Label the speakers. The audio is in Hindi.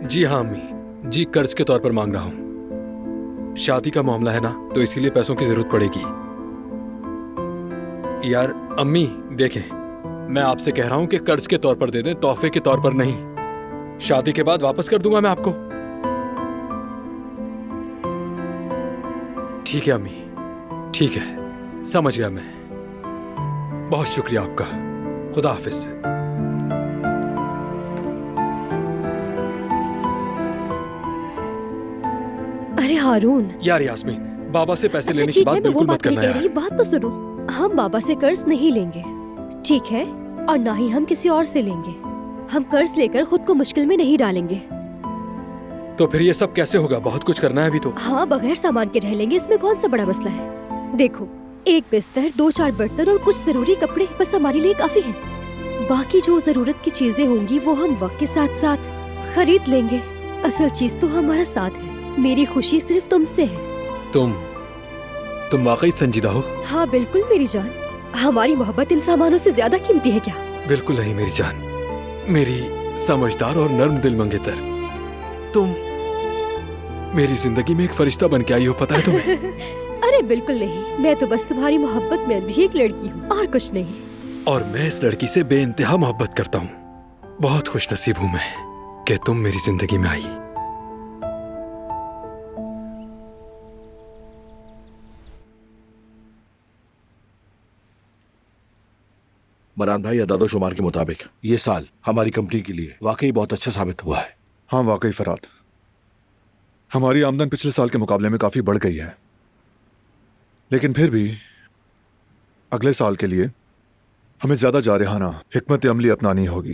Speaker 1: जी हाँ अम्मी जी, कर्ज के तौर पर मांग रहा हूँ। शादी का मामला है ना, तो इसीलिए पैसों की जरूरत पड़ेगी। यार अम्मी देखें, मैं आपसे कह रहा हूँ कि कर्ज के तौर पर दे दें, तोहफे के तौर पर नहीं। शादी के बाद वापस कर दूंगा मैं आपको। ठीक है अम्मी, ठीक है, समझ गया मैं। बहुत शुक्रिया आपका। खुदा हाफिज।
Speaker 2: अरे हारून।
Speaker 1: यार यास्मीन, बाबा से पैसे
Speaker 2: अच्छा
Speaker 1: लेने की
Speaker 2: ठीक
Speaker 1: बात
Speaker 2: है, मैं वो
Speaker 1: बिल्कुल मत
Speaker 2: बात नहीं
Speaker 1: करना
Speaker 2: कह रही,
Speaker 1: यार।
Speaker 2: बात तो सुनो। हम बाबा से कर्ज नहीं लेंगे, ठीक है? और ना ही हम किसी और से लेंगे। हम कर्ज लेकर खुद को मुश्किल में नहीं डालेंगे।
Speaker 1: तो फिर ये सब कैसे होगा? बहुत कुछ करना है अभी तो।
Speaker 2: हाँ, बगैर सामान के रह लेंगे, इसमें कौन सा बड़ा मसला है? देखो, एक बिस्तर, 2-4 बर्तन और कुछ जरूरी कपड़े बस हमारे लिए काफी है। बाकी जो जरूरत की चीजें होंगी वो हम वक्त के साथ साथ खरीद लेंगे। असल चीज तो हमारा साथ है। मेरी खुशी सिर्फ तुमसे है।
Speaker 1: तुम वाकई संजीदा हो।
Speaker 2: हाँ बिल्कुल मेरी जान। हमारी मोहब्बत इन सामानों से ज्यादा कीमती है क्या?
Speaker 1: बिल्कुल नहीं मेरी जान, मेरी समझदार और नर्म दिल मंगेतर। तुम मेरी जिंदगी में एक फरिश्ता बन के आई हो, पता है तुम्हें?
Speaker 2: अरे बिल्कुल नहीं, मैं तो बस तुम्हारी मोहब्बत में अंधी एक लड़की हूँ और कुछ नहीं।
Speaker 1: और मैं इस लड़की से बेइंतहा मोहब्बत करता हूँ। बहुत खुशनसीब हूँ मैं कि तुम मेरी जिंदगी में आई।
Speaker 3: मरान भाई, अदादो-शुमार के मुताबिक ये साल हमारी कंपनी के लिए वाकई बहुत अच्छा साबित हुआ है।
Speaker 4: हाँ वाकई फराद, हमारी आमदन पिछले साल के मुकाबले में काफी बढ़ गई है। लेकिन फिर भी अगले साल के लिए हमें ज्यादा जारहाना हिकमत अमली अपनानी होगी।